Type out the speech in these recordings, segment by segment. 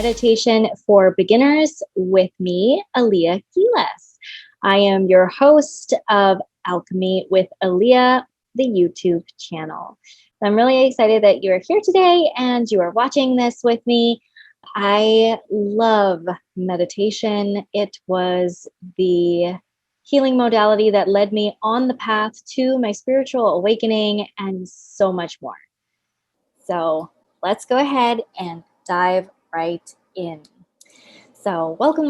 Meditation for Beginners with me, Alea. I am your host of Alchemy with Alea, the YouTube channel. I'm really excited that you're here today and you are watching this with me. I love meditation. It was the healing modality that led me on the path to my spiritual awakening and so much more. So let's go ahead and dive right in. So welcome.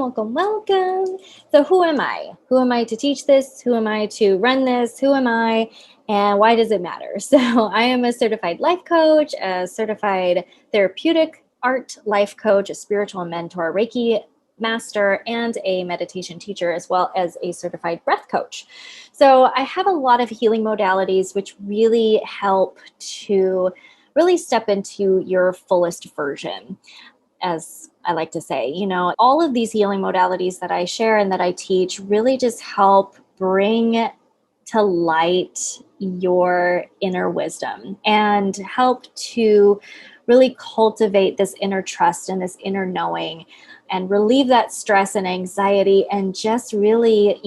So who am I? Who am I to teach this? Who am I to run this? Who am I? And why does it matter? So I am a certified life coach, a certified therapeutic art life coach, a spiritual mentor, Reiki master, and a meditation teacher, as well as a certified breath coach. So I have a lot of healing modalities which really help to really step into your fullest version. As I like to say, all of these healing modalities that I share and that I teach really just help bring to light your inner wisdom and help to really cultivate this inner trust and this inner knowing and relieve that stress and anxiety and just really,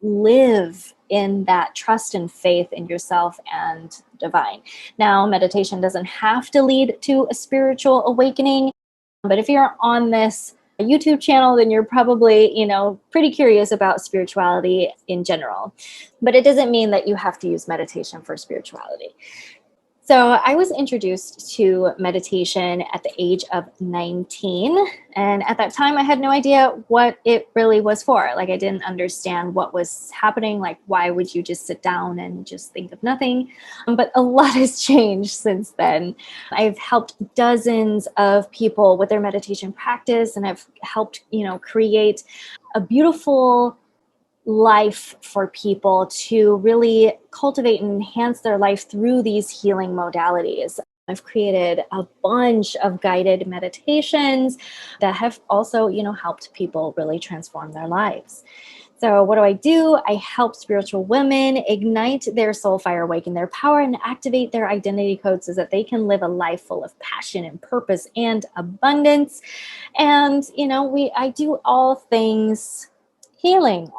live in that trust and faith in yourself and divine. Now, meditation doesn't have to lead to a spiritual awakening, but if you're on this YouTube channel, then you're probably, pretty curious about spirituality in general. But it doesn't mean that you have to use meditation for spirituality. So I was introduced to meditation at the age of 19. And at that time, I had no idea what it really was for. Like, I didn't understand what was happening. Like, why would you just sit down and just think of nothing? But a lot has changed since then. I've helped dozens of people with their meditation practice, and I've helped, create a beautiful life for people to really cultivate and enhance their life through these healing modalities. I've created a bunch of guided meditations that have also, helped people really transform their lives. So what do? I help spiritual women ignite their soul fire, awaken their power, and activate their identity codes so that they can live a life full of passion and purpose and abundance. And, I do all things healing,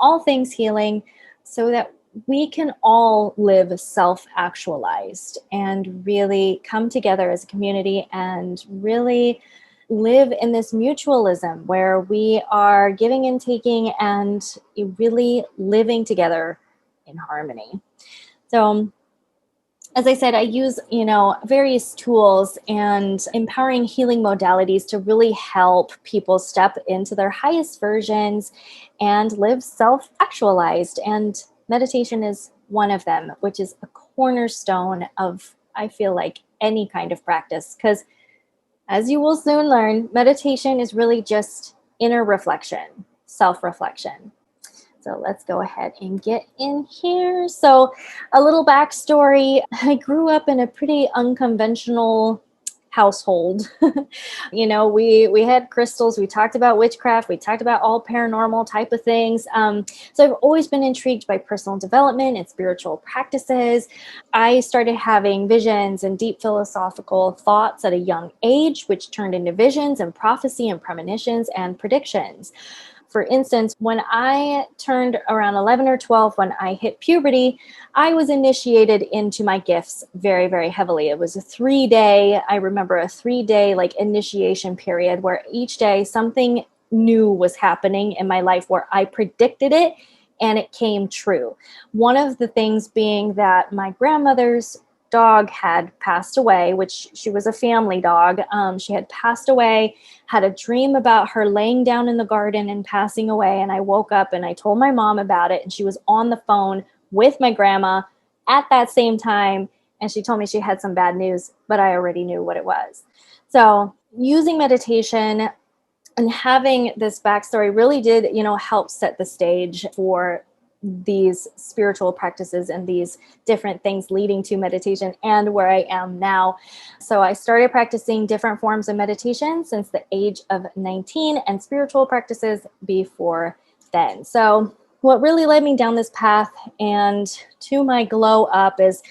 so that we can all live self-actualized and really come together as a community and really live in this mutualism where we are giving and taking and really living together in harmony. So as I said, I use, various tools and empowering healing modalities to really help people step into their highest versions and live self-actualized. And meditation is one of them, which is a cornerstone of, I feel like, any kind of practice. Because as you will soon learn, meditation is really just inner reflection, self-reflection. So let's go ahead and get in here. So a little backstory. I grew up in a pretty unconventional household. We had crystals. We talked about witchcraft. We talked about all paranormal type of things. So I've always been intrigued by personal development and spiritual practices. I started having visions and deep philosophical thoughts at a young age, which turned into visions and prophecy and premonitions and predictions. For instance, when I turned around 11 or 12, when I hit puberty, I was initiated into my gifts very, very heavily. It was a 3-day initiation period where each day something new was happening in my life where I predicted it and it came true. One of the things being that my grandmother's dog had passed away, which she was a family dog. She had passed away, had a dream about her laying down in the garden and passing away. And I woke up and I told my mom about it. And she was on the phone with my grandma at that same time. And she told me she had some bad news, but I already knew what it was. So using meditation and having this backstory really did, help set the stage for these spiritual practices and these different things leading to meditation and where I am now. So I started practicing different forms of meditation since the age of 19 and spiritual practices before then. So what really led me down this path and to my glow up is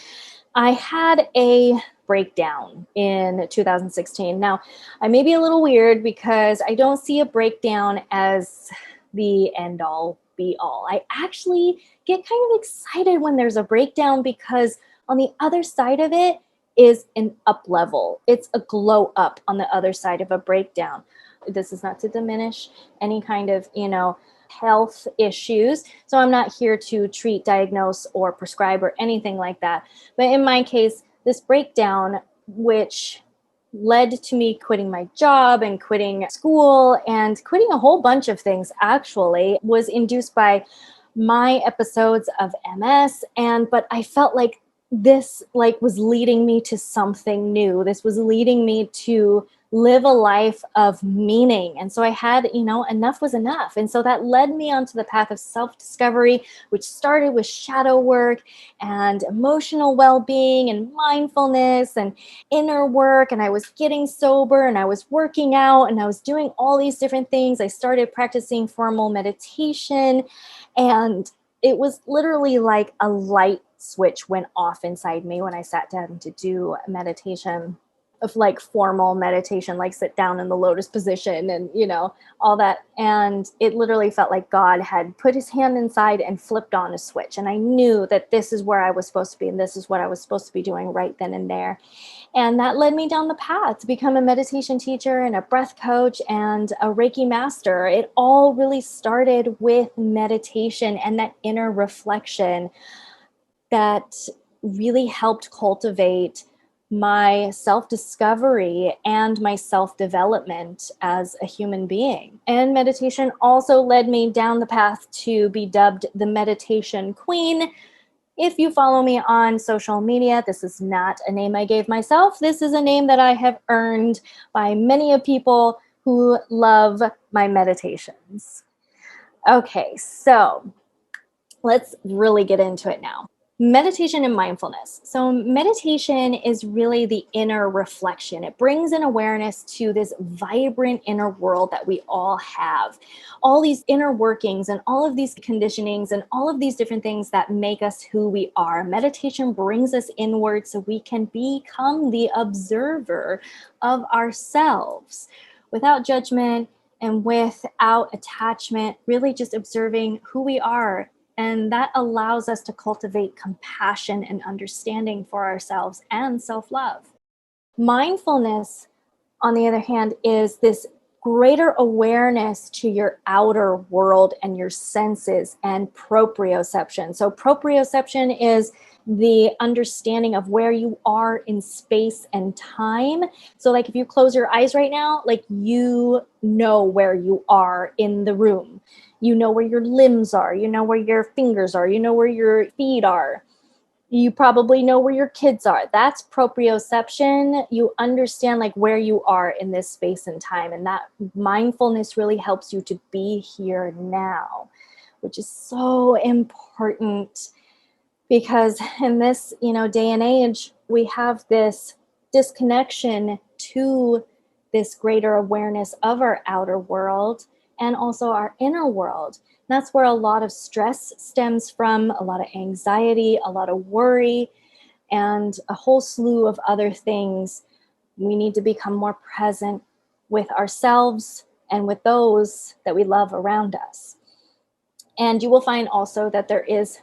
I had a breakdown in 2016. Now, I may be a little weird because I don't see a breakdown as the end all be all. I actually get kind of excited when there's a breakdown because on the other side of it is an up level. It's a glow up on the other side of a breakdown. This is not to diminish any kind of, health issues. So I'm not here to treat, diagnose, or prescribe or anything like that. But in my case, this breakdown, which led to me quitting my job and quitting school and quitting a whole bunch of things, actually, was induced by my episodes of MS. But I felt like this was leading me to something new. This was leading me to live a life of meaning. And so I had, enough was enough. And so that led me onto the path of self-discovery, which started with shadow work and emotional well-being and mindfulness and inner work. And I was getting sober and I was working out and I was doing all these different things. I started practicing formal meditation, and it was literally like a light switch went off inside me when I sat down to do meditation, of formal meditation, sit down in the lotus position and, all that. And it literally felt like God had put his hand inside and flipped on a switch. And I knew that this is where I was supposed to be. And this is what I was supposed to be doing right then and there. And that led me down the path to become a meditation teacher and a breath coach and a Reiki master. It all really started with meditation and that inner reflection that really helped cultivate my self-discovery and my self-development as a human being. And meditation also led me down the path to be dubbed the meditation queen. If you follow me on social media, this is not a name I gave myself. This is a name that I have earned by many of people who love my meditations. Okay, so let's really get into it now. Meditation and mindfulness. So meditation is really the inner reflection. It brings an awareness to this vibrant inner world that we all have. All these inner workings and all of these conditionings and all of these different things that make us who we are. Meditation brings us inward so we can become the observer of ourselves without judgment and without attachment, really just observing who we are. And that allows us to cultivate compassion and understanding for ourselves and self-love. Mindfulness, on the other hand, is this greater awareness to your outer world and your senses and proprioception. So proprioception is the understanding of where you are in space and time. So if you close your eyes right now, you know where you are in the room. You know where your limbs are. You know where your fingers are. You know where your feet are. You probably know where your kids are. That's proprioception. You understand where you are in this space and time. And that mindfulness really helps you to be here now, which is so important because in this, day and age, we have this disconnection to this greater awareness of our outer world and also our inner world. And that's where a lot of stress stems from, a lot of anxiety, a lot of worry, and a whole slew of other things. We need to become more present with ourselves and with those that we love around us. And you will find also that there is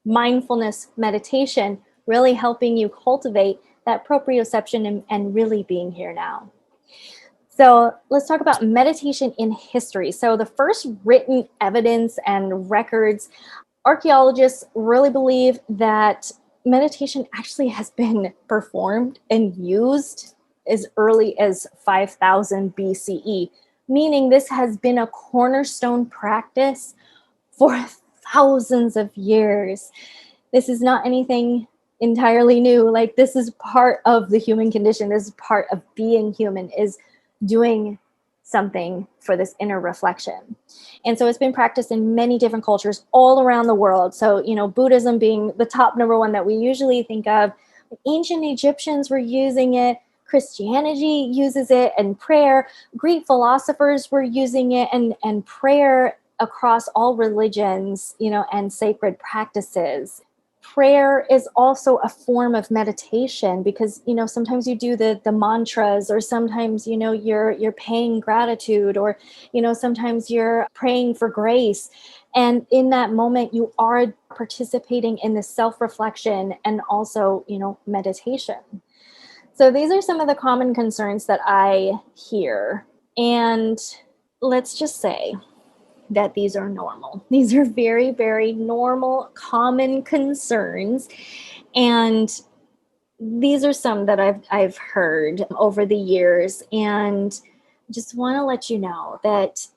mindfulness meditation really helping you cultivate that proprioception and really being here now. So let's talk about meditation in history. So the first written evidence and records, archaeologists really believe that meditation actually has been performed and used as early as 5000 BCE, meaning this has been a cornerstone practice for thousands of years. This is not anything entirely new. This is part of the human condition. This is part of being human, is doing something for this inner reflection. And so it's been practiced in many different cultures all around the world. So, Buddhism being the top number one that we usually think of. Ancient Egyptians were using it. Christianity uses it, and prayer. Greek philosophers were using it, and prayer across all religions, and sacred practices. prayer is also a form of meditation, because sometimes you do the mantras, or sometimes you're paying gratitude, or sometimes you're praying for grace, and in that moment you are participating in the self-reflection and also meditation. So these are some of the common concerns that I hear, and let's just say that these are normal. These are very, very normal, common concerns. And these are some that I've heard over the years. And just want to let you know that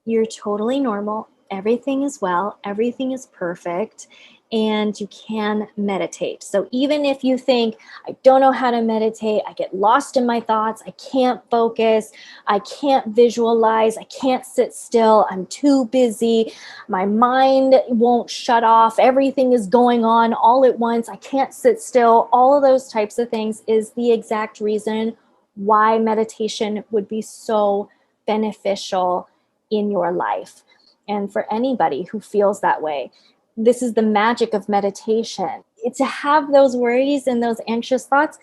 you're totally normal. Everything is well. Everything is perfect. And you can meditate. So even if you think, I don't know how to meditate, I get lost in my thoughts, I can't focus, I can't visualize, I can't sit still, I'm too busy, my mind won't shut off, everything is going on all at once, I can't sit still, all of those types of things is the exact reason why meditation would be so beneficial in your life. And for anybody who feels that way, this is the magic of meditation. To have those worries and those anxious thoughts,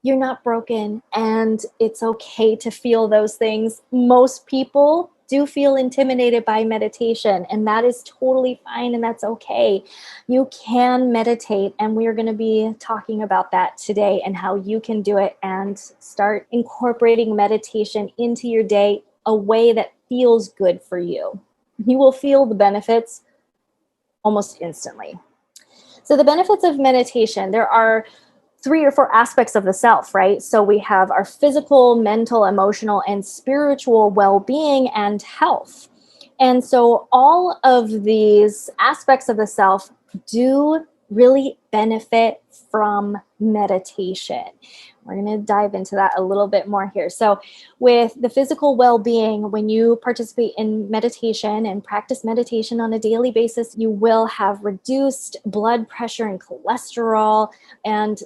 you're not broken, and it's okay to feel those things. Most people do feel intimidated by meditation, and that is totally fine, and that's okay. You can meditate, and we are going to be talking about that today and how you can do it and start incorporating meditation into your day a way that feels good for you. You will feel the benefits almost instantly. So the benefits of meditation, there are 3 or 4 aspects of the self, right? So we have our physical, mental, emotional, and spiritual well-being and health. And so all of these aspects of the self do really benefit from meditation. We're going to dive into that a little bit more here. So with the physical well-being, when you participate in meditation and practice meditation on a daily basis, you will have reduced blood pressure and cholesterol. And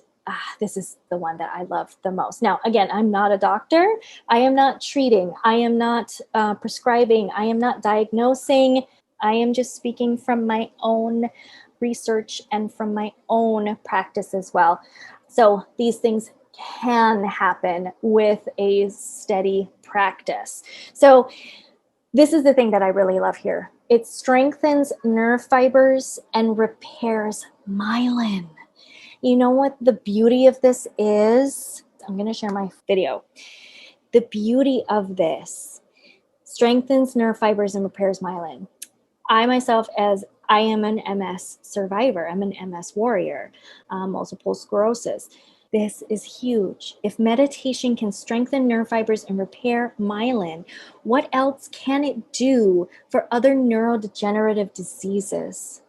this is the one that I love the most. Now, again, I'm not a doctor. I am not treating. I am not prescribing. I am not diagnosing. I am just speaking from my own research and from my own practice as well. So these things can happen with a steady practice. So this is the thing that I really love here. It strengthens nerve fibers and repairs myelin. You know what the beauty of this is? I'm going to share my video. The beauty of this strengthens nerve fibers and repairs myelin. I myself, as I am an MS survivor, I'm an MS warrior, multiple sclerosis. This is huge. If meditation can strengthen nerve fibers and repair myelin, what else can it do for other neurodegenerative diseases?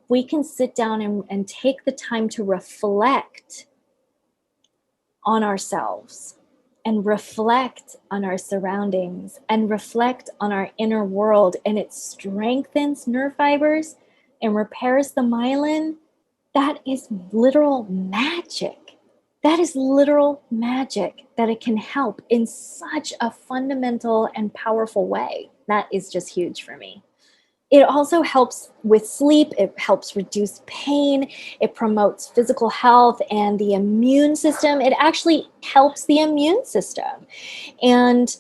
We can sit down and take the time to reflect on ourselves and reflect on our surroundings and reflect on our inner world, and it strengthens nerve fibers and repairs the myelin. That is literal magic. That is literal magic that it can help in such a fundamental and powerful way. That is just huge for me. It also helps with sleep. It helps reduce pain. It promotes physical health and the immune system. It actually helps the immune system. And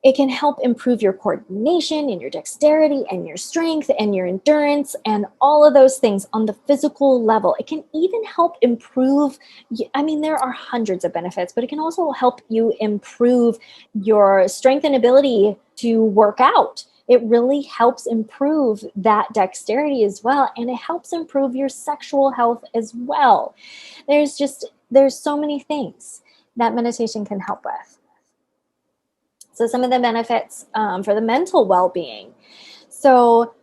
it can help improve your coordination and your dexterity and your strength and your endurance and all of those things on the physical level. It can even help improve, there are hundreds of benefits, but it can also help you improve your strength and ability to work out. It really helps improve that dexterity as well, and it helps improve your sexual health as well. There's so many things that meditation can help with. So some of the benefits for the mental well-being. So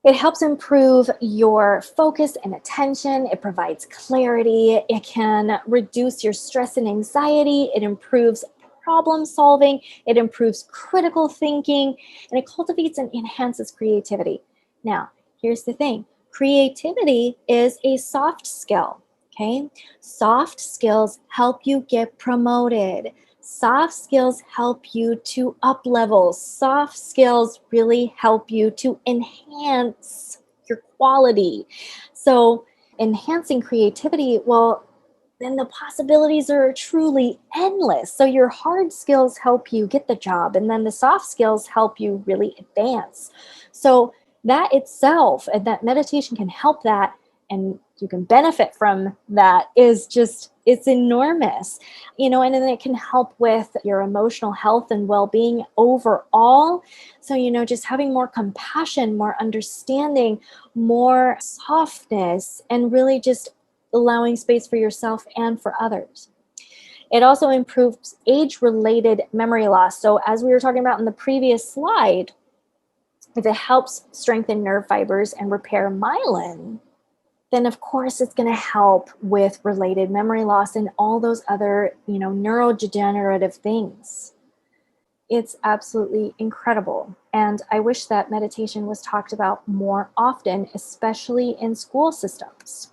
it helps improve your focus and attention. It provides clarity. It can reduce your stress and anxiety. It improves problem solving. It improves critical thinking, and it cultivates and enhances creativity. Now, here's the thing. Creativity is a soft skill, okay? Soft skills help you get promoted. Soft skills help you to up level. Soft skills really help you to enhance your quality. So enhancing creativity, well, then the possibilities are truly endless. So your hard skills help you get the job, and then the soft skills help you really advance. So that itself, and that meditation can help that, and you can benefit from that, is just, it's enormous. And then it can help with your emotional health and well-being overall. So, just having more compassion, more understanding, more softness, and really just allowing space for yourself and for others. It also improves age-related memory loss. So as we were talking about in the previous slide, if it helps strengthen nerve fibers and repair myelin, then of course it's going to help with related memory loss and all those other, neurodegenerative things. It's absolutely incredible. And I wish that meditation was talked about more often, especially in school systems.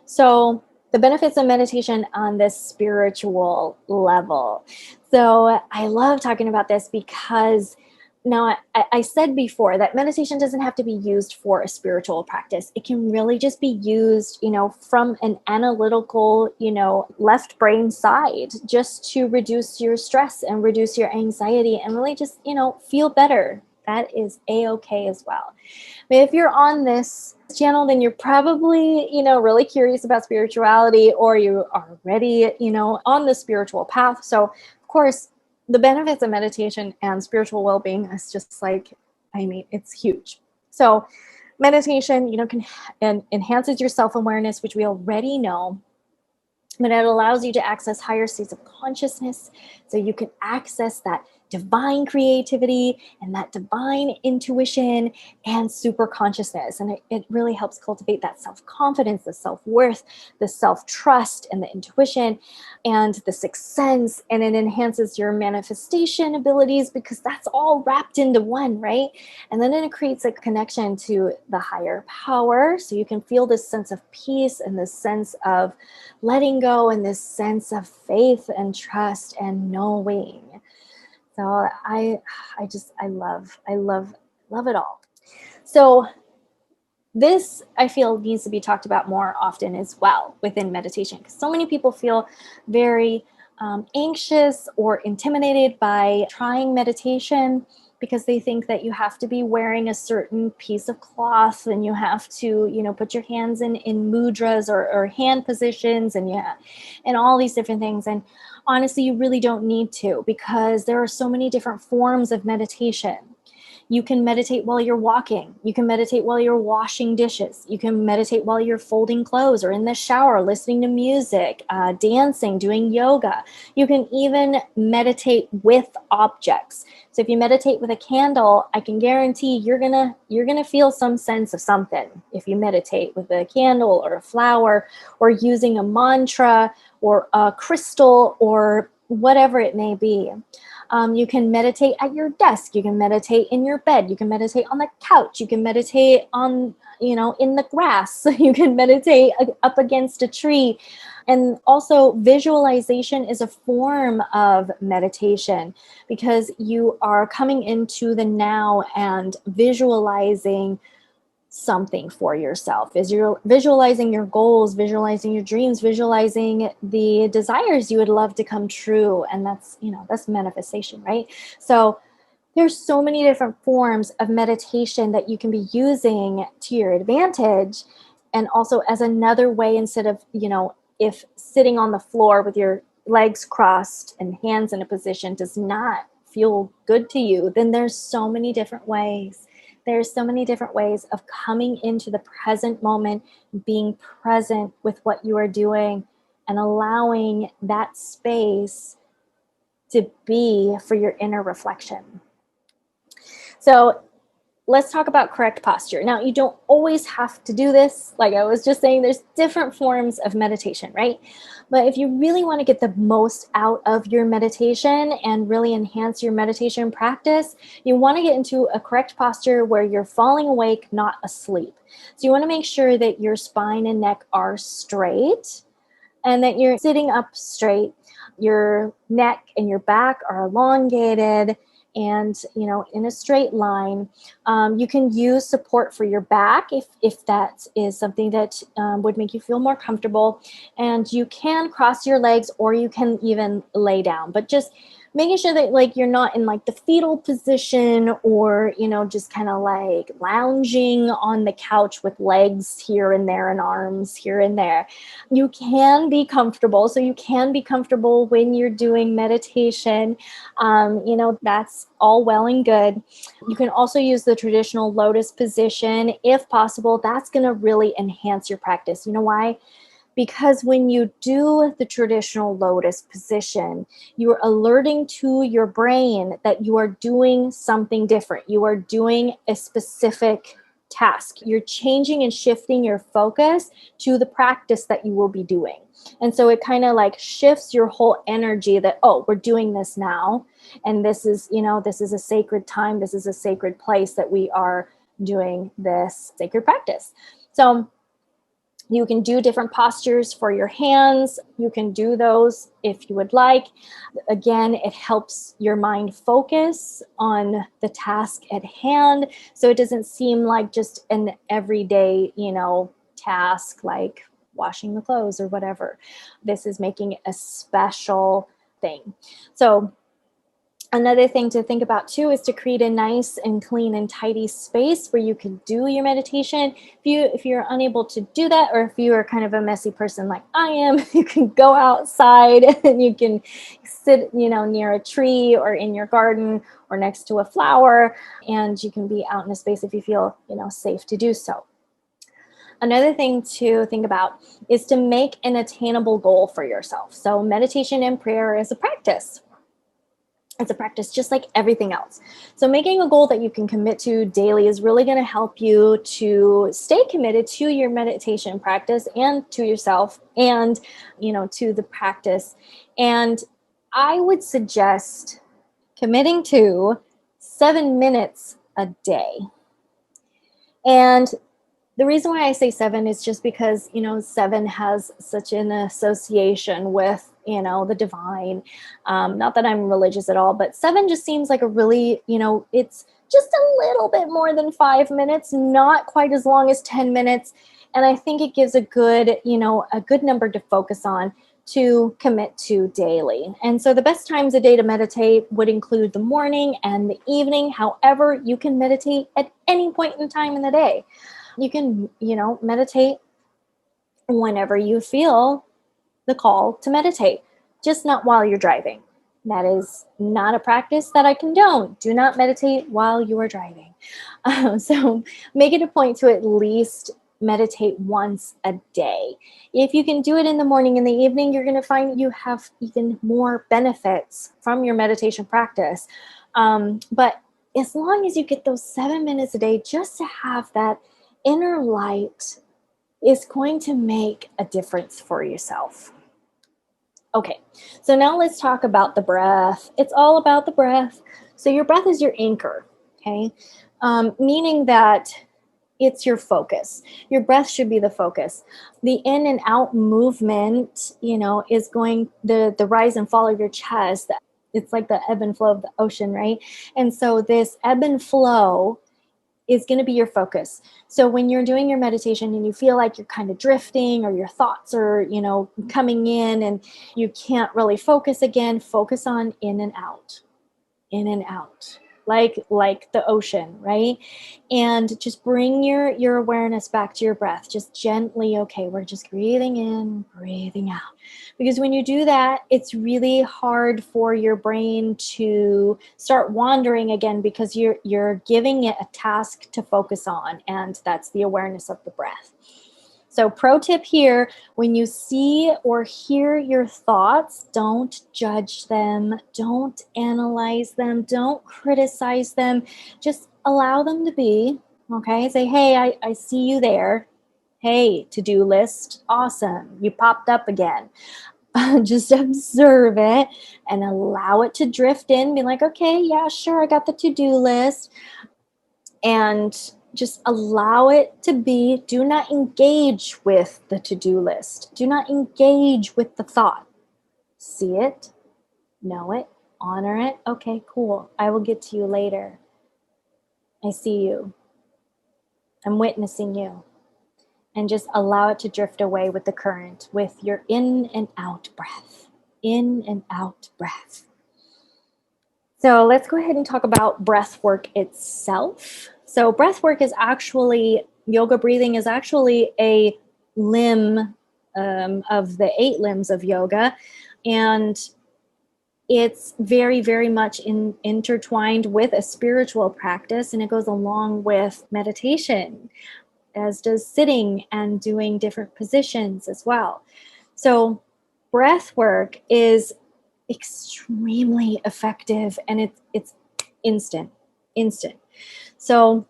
So the benefits of meditation on this spiritual level. So I love talking about this because now I said before that meditation doesn't have to be used for a spiritual practice. It can really just be used, from an analytical, left brain side, just to reduce your stress and reduce your anxiety and really just, feel better. That is a-okay as well. But if you're on this channel, then you're probably, really curious about spirituality, or you are already, on the spiritual path. So of course, the benefits of meditation and spiritual well-being is just it's huge. So meditation, enhances your self-awareness, which we already know, but it allows you to access higher states of consciousness. So you can access that divine creativity and that divine intuition and super consciousness. And it really helps cultivate that self-confidence, the self-worth, the self-trust, and the intuition and the sixth sense. And it enhances your manifestation abilities because that's all wrapped into one, right? And then it creates a connection to the higher power. So you can feel this sense of peace and this sense of letting go and this sense of faith and trust and knowing. So I love it all. So this, I feel, needs to be talked about more often as well within meditation, because so many people feel very anxious or intimidated by trying meditation because they think that you have to be wearing a certain piece of cloth and you have to, put your hands in mudras or hand positions and all these different things. And honestly, you really don't need to, because there are so many different forms of meditation. You can meditate while you're walking. You can meditate while you're washing dishes. You can meditate while you're folding clothes or in the shower, listening to music, dancing, doing yoga. You can even meditate with objects. So if you meditate with a candle, I can guarantee you're gonna feel some sense of something. If you meditate with a candle or a flower or using a mantra or a crystal or whatever it may be. You can meditate at your desk. You can meditate in your bed. You can meditate on the couch. You can meditate on, in the grass. You can meditate up against a tree. And also visualization is a form of meditation because you are coming into the now and visualizing something for yourself. Is you're visualizing your goals, visualizing your dreams, visualizing the desires you would love to come true. And that's manifestation, right? So there's so many different forms of meditation that you can be using to your advantage. And also as another way, instead of, if sitting on the floor with your legs crossed and hands in a position does not feel good to you, then there's so many different ways. There's so many different ways of coming into the present moment, being present with what you are doing, and allowing that space to be for your inner reflection. So let's talk about correct posture. Now, you don't always have to do this. Like I was just saying, there's different forms of meditation, right? But if you really want to get the most out of your meditation and really enhance your meditation practice, you want to get into a correct posture where you're falling awake, not asleep. So you want to make sure that your spine and neck are straight and that you're sitting up straight. Your neck and your back are elongated. and, in a straight line. You can use support for your back if that is something that would make you feel more comfortable. And you can cross your legs, or you can even lay down, but just making sure that like you're not in like the fetal position, or just kind of like lounging on the couch with legs here and there and arms here and there. You can be comfortable. So you can be comfortable when you're doing meditation. That's all well and good. You can also use the traditional lotus position if possible. That's going to really enhance your practice. You know why? Because when you do the traditional lotus position, you are alerting to your brain that you are doing something different. You are doing a specific task. You're changing and shifting your focus to the practice that you will be doing. And so it kind of like shifts your whole energy that, oh, we're doing this now. And this is a sacred time. This is a sacred place that we are doing this sacred practice. So you can do different postures for your hands. You can do those if you would like. Again, it helps your mind focus on the task at hand, so it doesn't seem like just an everyday, task like washing the clothes or whatever. This is making it a special thing. So another thing to think about too is to create a nice and clean and tidy space where you can do your meditation. If you're unable to do that, or if you are kind of a messy person like I am, you can go outside and you can sit, near a tree or in your garden or next to a flower, and you can be out in a space if you feel, safe to do so. Another thing to think about is to make an attainable goal for yourself. So meditation and prayer is a practice. It's a practice just like everything else. So making a goal that you can commit to daily is really going to help you to stay committed to your meditation practice and to yourself and, to the practice. And I would suggest committing to 7 minutes a day. And the reason why I say 7 is just because, 7 has such an association with, the divine. Not that I'm religious at all, but 7 just seems like a really, it's just a little bit more than 5 minutes, not quite as long as 10 minutes. And I think it gives a good number to focus on, to commit to daily. And so the best times a day to meditate would include the morning and the evening. However, you can meditate at any point in time in the day. You can, meditate whenever you feel the call to meditate, just not while you're driving. That is not a practice that I condone. Do not meditate while you are driving. So make it a point to at least meditate once a day. If you can do it in the morning and the evening, you're going to find you have even more benefits from your meditation practice. But as long as you get those 7 minutes a day just to have that inner light, is going to make a difference for yourself. Okay, so now let's talk about the breath. It's all about the breath. So your breath is your anchor, okay? Meaning that it's your focus. Your breath should be the focus. The in and out movement, is going, the rise and fall of your chest. It's like the ebb and flow of the ocean, right? And so this ebb and flow is going to be your focus. So when you're doing your meditation and you feel like you're kind of drifting, or your thoughts are, coming in and you can't really focus again, focus on in and out, like the ocean, right? And just bring your awareness back to your breath, just gently. Okay, we're just breathing in, breathing out. Because when you do that, it's really hard for your brain to start wandering again, because you're giving it a task to focus on, and that's the awareness of the breath. So pro tip here, when you see or hear your thoughts, don't judge them, don't analyze them, don't criticize them, just allow them to be, okay? Say, hey, I see you there. Hey, to-do list, awesome, you popped up again. Just observe it and allow it to drift in, be like, okay, yeah, sure, I got the to-do list. And just allow it to be. Do not engage with the to-do list. Do not engage with the thought. See it, know it, honor it. Okay, cool. I will get to you later. I see you. I'm witnessing you. And just allow it to drift away with the current, with your in and out breath. In and out breath. So let's go ahead and talk about breath work itself. So breath work is actually, yoga breathing is actually a limb of the 8 limbs of yoga. And it's very, very much intertwined with a spiritual practice, and it goes along with meditation, as does sitting and doing different positions as well. So breath work is extremely effective, and it's instant. So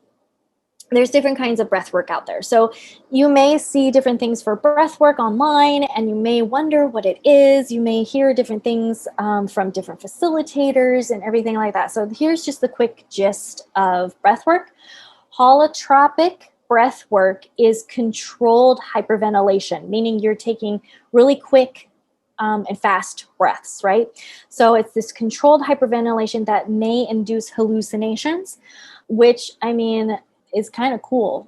there's different kinds of breath work out there. So you may see different things for breath work online, and you may wonder what it is. You may hear different things from different facilitators and everything like that. So here's just the quick gist of breath work. Holotropic breath work is controlled hyperventilation, meaning you're taking really quick and fast breaths, right? So it's this controlled hyperventilation that may induce hallucinations, which, I mean, is kind of cool,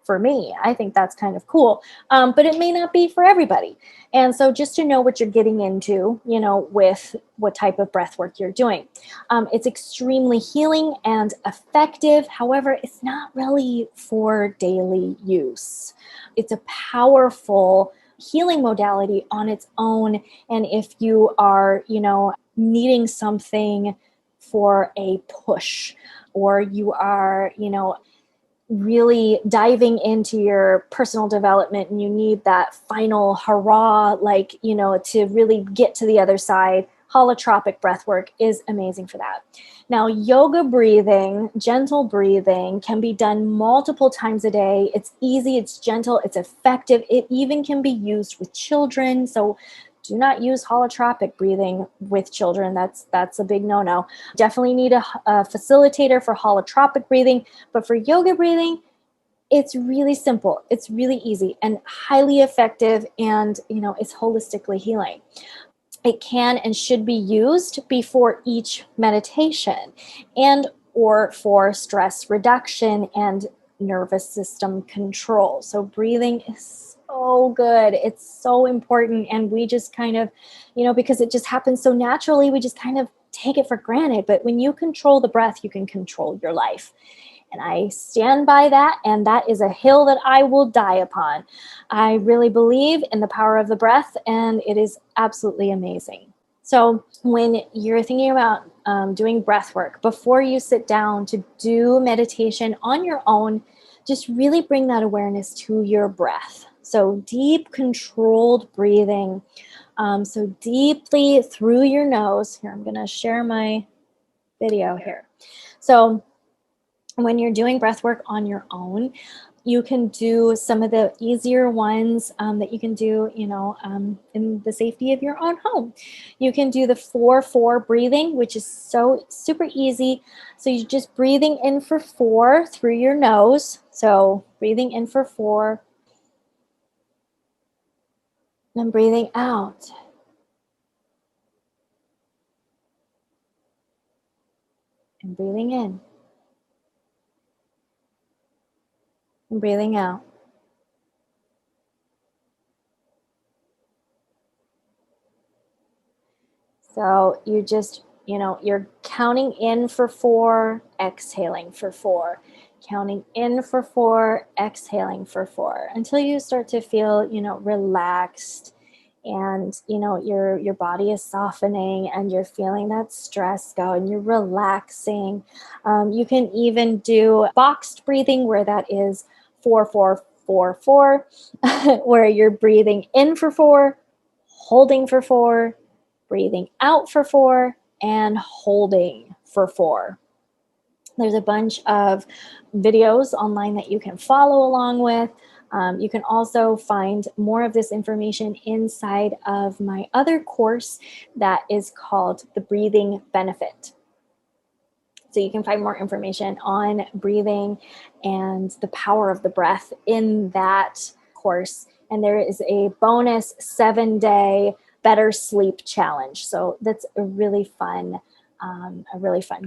for me. I think that's kind of cool, but it may not be for everybody. And so just to know what you're getting into, with what type of breath work you're doing. It's extremely healing and effective. However, it's not really for daily use. It's a powerful healing modality on its own. And if you are, needing something for a push, or you are, really diving into your personal development and you need that final hurrah, to really get to the other side, holotropic breath work is amazing for that. Now, yoga breathing, gentle breathing, can be done multiple times a day. It's easy, it's gentle, it's effective. It even can be used with children. So do not use holotropic breathing with children. That's a big no-no. Definitely need a facilitator for holotropic breathing. But for yoga breathing, it's really simple. It's really easy and highly effective, and it's holistically healing. It can and should be used before each meditation, and or for stress reduction and nervous system control. So breathing is so good. It's so important. And we just kind of, because it just happens so naturally, we just kind of take it for granted. But when you control the breath, you can control your life. And I stand by that. And that is a hill that I will die upon. I really believe in the power of the breath, and it is absolutely amazing. So when you're thinking about doing breath work, before you sit down to do meditation on your own, just really bring that awareness to your breath. So deep, controlled breathing. So deeply through your nose. Here, I'm going to share my video here. So when you're doing breath work on your own, you can do some of the easier ones that you can do, in the safety of your own home. You can do the 4-4 breathing, which is so super easy. So you're just breathing in for 4 through your nose. So breathing in for 4, and breathing out. And breathing in. And breathing out. So you just, you're counting in for 4, exhaling for 4, counting in for 4, exhaling for 4, until you start to feel, relaxed, and, your body is softening, and you're feeling that stress go, and you're relaxing. You can even do boxed breathing, where that is 4-4-4-4, where you're breathing in for 4, holding for 4, breathing out for 4, and holding for 4. There's a bunch of videos online that you can follow along with. You can also find more of this information inside of my other course that is called The Breathing Benefit. So you can find more information on breathing and the power of the breath in that course. And there is a bonus 7-day better sleep challenge. So that's a really fun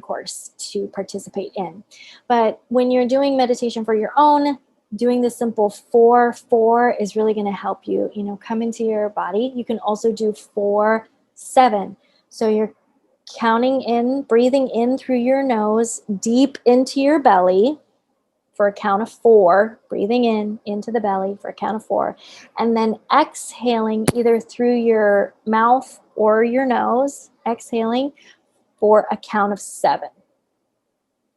course to participate in. But when you're doing meditation for your own, doing the simple 4-4 is really going to help you, come into your body. You can also do 4-7. So you're counting in, breathing in through your nose, deep into your belly for a count of 4, breathing in into the belly for a count of 4, and then exhaling either through your mouth or your nose, exhaling for a count of 7.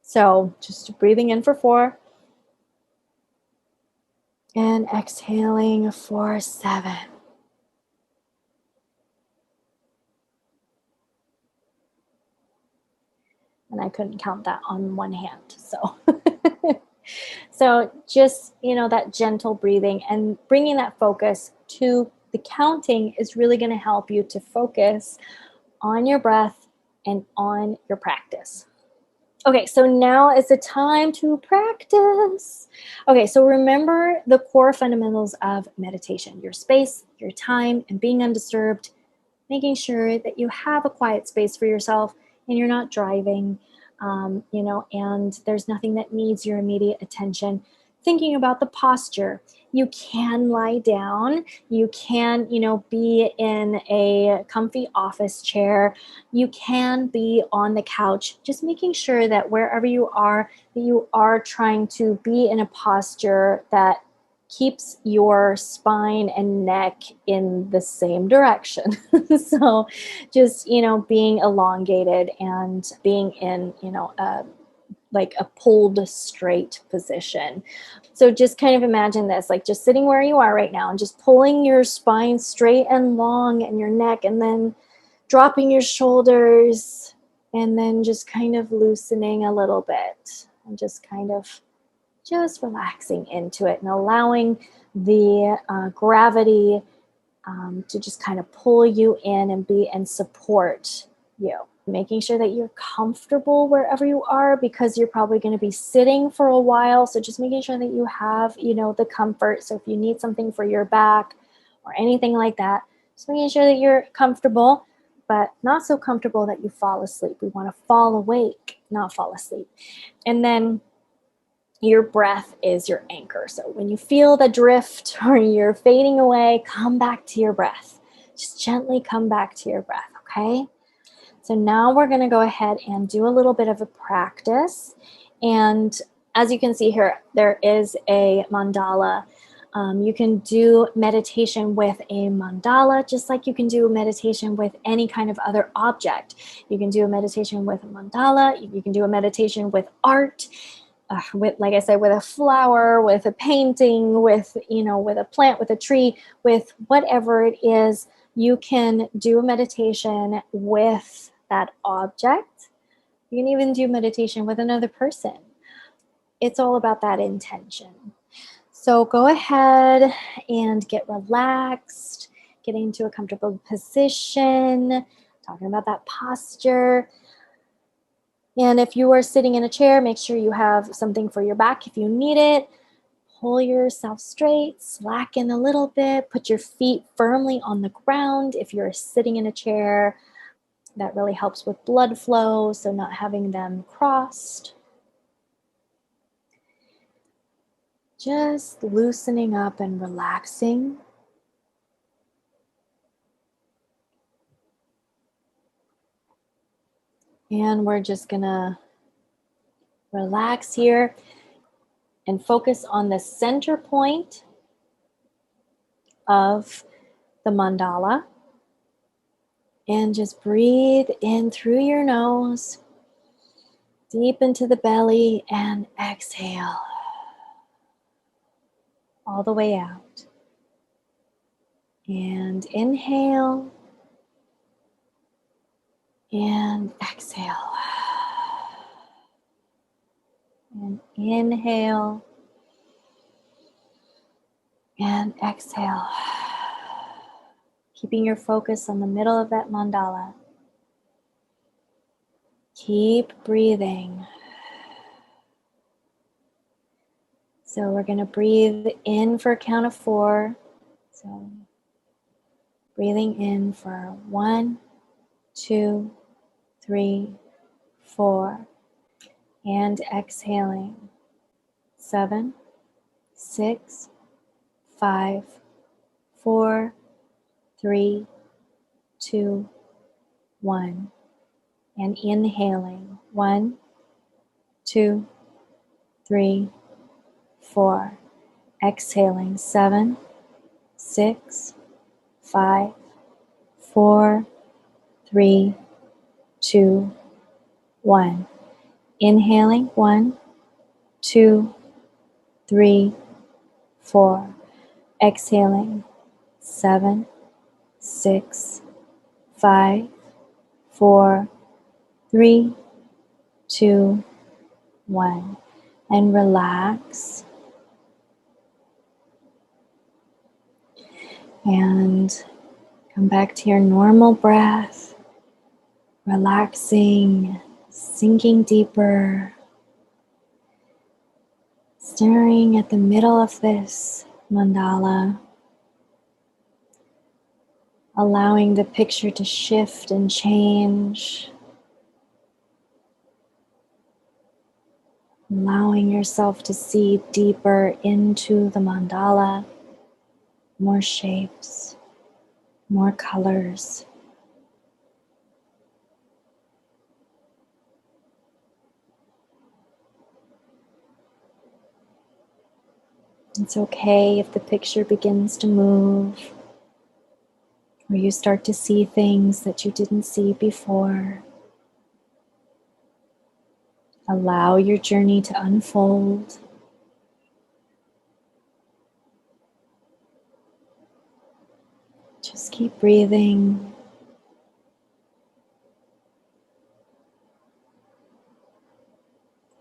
So just breathing in for 4 and exhaling for 7. And I couldn't count that on one hand. So, so just, that gentle breathing and bringing that focus to the counting is really going to help you to focus on your breath and on your practice. Okay, so now is the time to practice. Okay, so remember the core fundamentals of meditation: your space, your time, and being undisturbed, making sure that you have a quiet space for yourself and you're not driving, and there's nothing that needs your immediate attention. Thinking about the posture. You can lie down. You can, be in a comfy office chair. You can be on the couch. Just making sure that wherever you are, that you are trying to be in a posture that keeps your spine and neck in the same direction. So just, being elongated and being in, like a pulled straight position. So just kind of imagine this, like just sitting where you are right now and just pulling your spine straight and long and your neck, and then dropping your shoulders, and then just kind of loosening a little bit and just kind of just relaxing into it and allowing the gravity to just kind of pull you in and support you. Making sure that you're comfortable wherever you are, because you're probably going to be sitting for a while. So just making sure that you have, the comfort. So if you need something for your back or anything like that, just making sure that you're comfortable, but not so comfortable that you fall asleep. We want to fall awake, not fall asleep. And then your breath is your anchor. So when you feel the drift or you're fading away, come back to your breath. Just gently come back to your breath, okay? So now we're going to go ahead and do a little bit of a practice. And as you can see here, there is a mandala. You can do meditation with a mandala, just like you can do meditation with any kind of other object. You can do a meditation with a mandala. You can do a meditation with art. With, like I said, with a flower, with a painting, with, with a plant, with a tree, with whatever it is, you can do a meditation with that object. You can even do meditation with another person. It's all about that intention. So go ahead and get relaxed, get into a comfortable position, talking about that posture. And if you are sitting in a chair, make sure you have something for your back if you need it. Pull yourself straight, slacken a little bit, put your feet firmly on the ground if you're sitting in a chair. That really helps with blood flow, so not having them crossed. Just loosening up and relaxing. And we're just gonna relax here and focus on the center point of the mandala. And just breathe in through your nose, deep into the belly, and exhale all the way out. And inhale and exhale. And inhale and exhale. Keeping your focus on the middle of that mandala. Keep breathing. So we're going to breathe in for a count of 4. So Breathing in for 1, 2, 3, 4. And exhaling 7, 6, 5, 4, 3, 2, 1. And inhaling 1, 2, 3, 4. Exhaling 7, 6, 5, 4, 3, 2, 1. Inhaling 1, 2, 3, 4. Exhaling 7, 6, 5, 4, 3, 2, 1. And relax. And come back to your normal breath, relaxing, sinking deeper, staring at the middle of this mandala, allowing the picture to shift and change, allowing yourself to see deeper into the mandala, more shapes, more colors. It's okay if the picture begins to move, or you start to see things that you didn't see before. Allow your journey to unfold. Just keep breathing.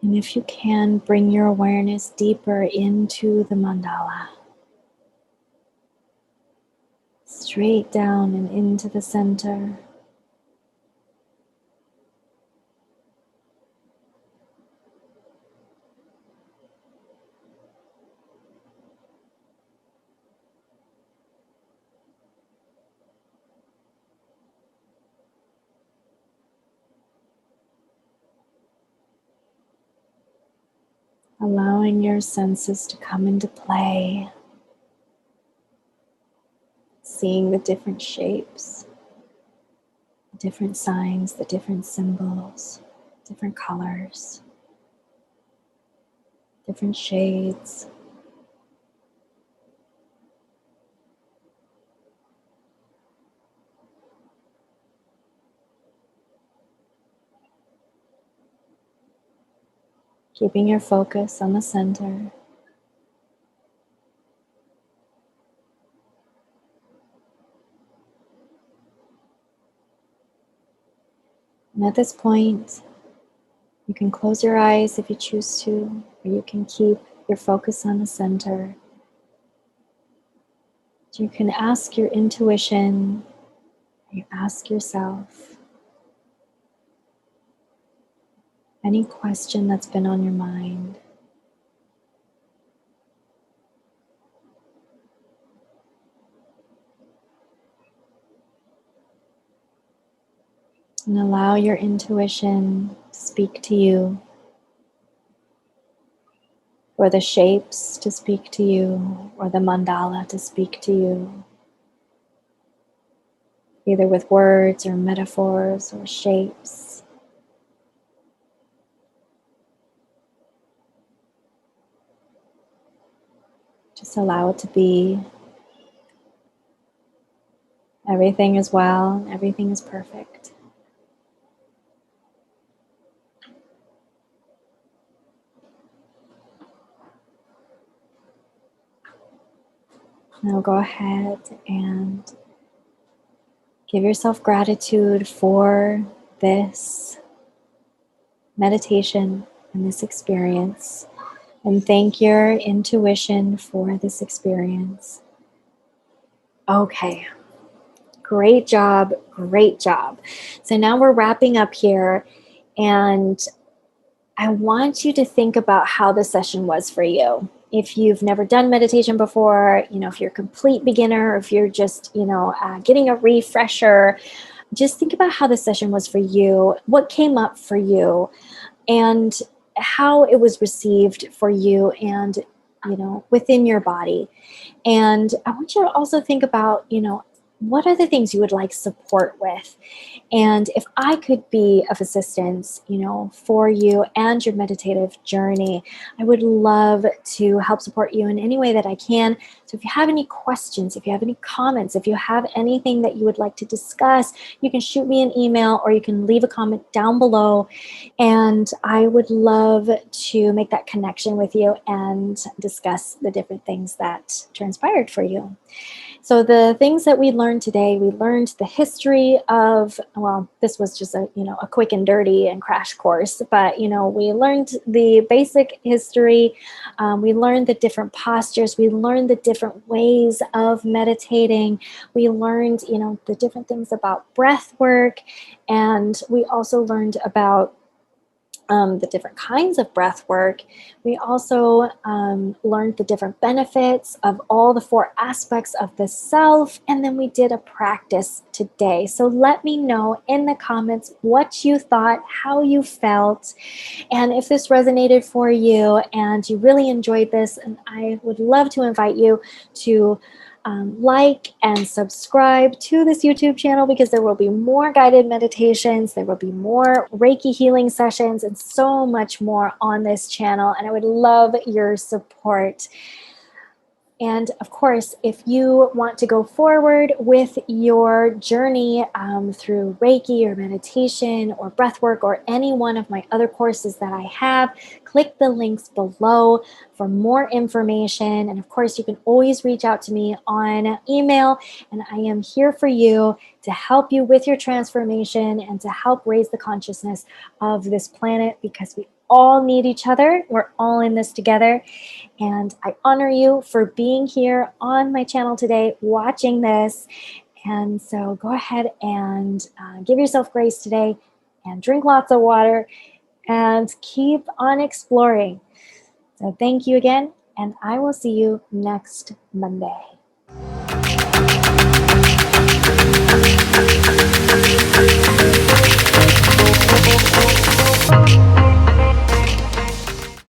And if you can, bring your awareness deeper into the mandala. Straight down and into the center. Allowing your senses to come into play. Seeing the different shapes, the different signs, the different symbols, different colors, different shades. Keeping your focus on the center. And at this point, you can close your eyes if you choose to, or you can keep your focus on the center. You can ask your intuition, or you ask yourself any question that's been on your mind. And allow your intuition to speak to you, or the shapes to speak to you, or the mandala to speak to you, either with words or metaphors or shapes. Just allow it to be. Everything is well, everything is perfect. Now go ahead and give yourself gratitude for this meditation and this experience. And thank your intuition for this experience. Okay, great job, great job. So now we're wrapping up here, and I want you to think about how the session was for you. if you've never done meditation before, if you're a complete beginner, or if you're just, getting a refresher, just think about how the session was for you, what came up for you, and how it was received for you and, within your body. And I want you to also think about, what are the things you would like support with? And if I could be of assistance, for you and your meditative journey, I would love to help support you in any way that I can. So if you have any questions, if you have any comments, if you have anything that you would like to discuss, you can shoot me an email or you can leave a comment down below. And I would love to make that connection with you and discuss the different things that transpired for you. So the things that we learned today, we learned the history of, well, this was just a quick and dirty and crash course, but, we learned the basic history. We learned the different postures. We learned the different ways of meditating. We learned, the different things about breath work. And we also learned about the different kinds of breath work. We also learned the different benefits of all the 4 aspects of the self, and then we did a practice today. So let me know in the comments what you thought, how you felt, and if this resonated for you and you really enjoyed this. And I would love to invite you to like and subscribe to this YouTube channel, because there will be more guided meditations, there will be more Reiki healing sessions, and so much more on this channel. And I would love your support. And of course, if you want to go forward with your journey through Reiki or meditation or breathwork or any one of my other courses that I have, click the links below for more information. And of course, you can always reach out to me on email, and I am here for you to help you with your transformation and to help raise the consciousness of this planet, because we all need each other. We're all in this together. And I honor you for being here on my channel today, watching this. And so go ahead and give yourself grace today and drink lots of water and keep on exploring. So thank you again, and I will see you next Monday.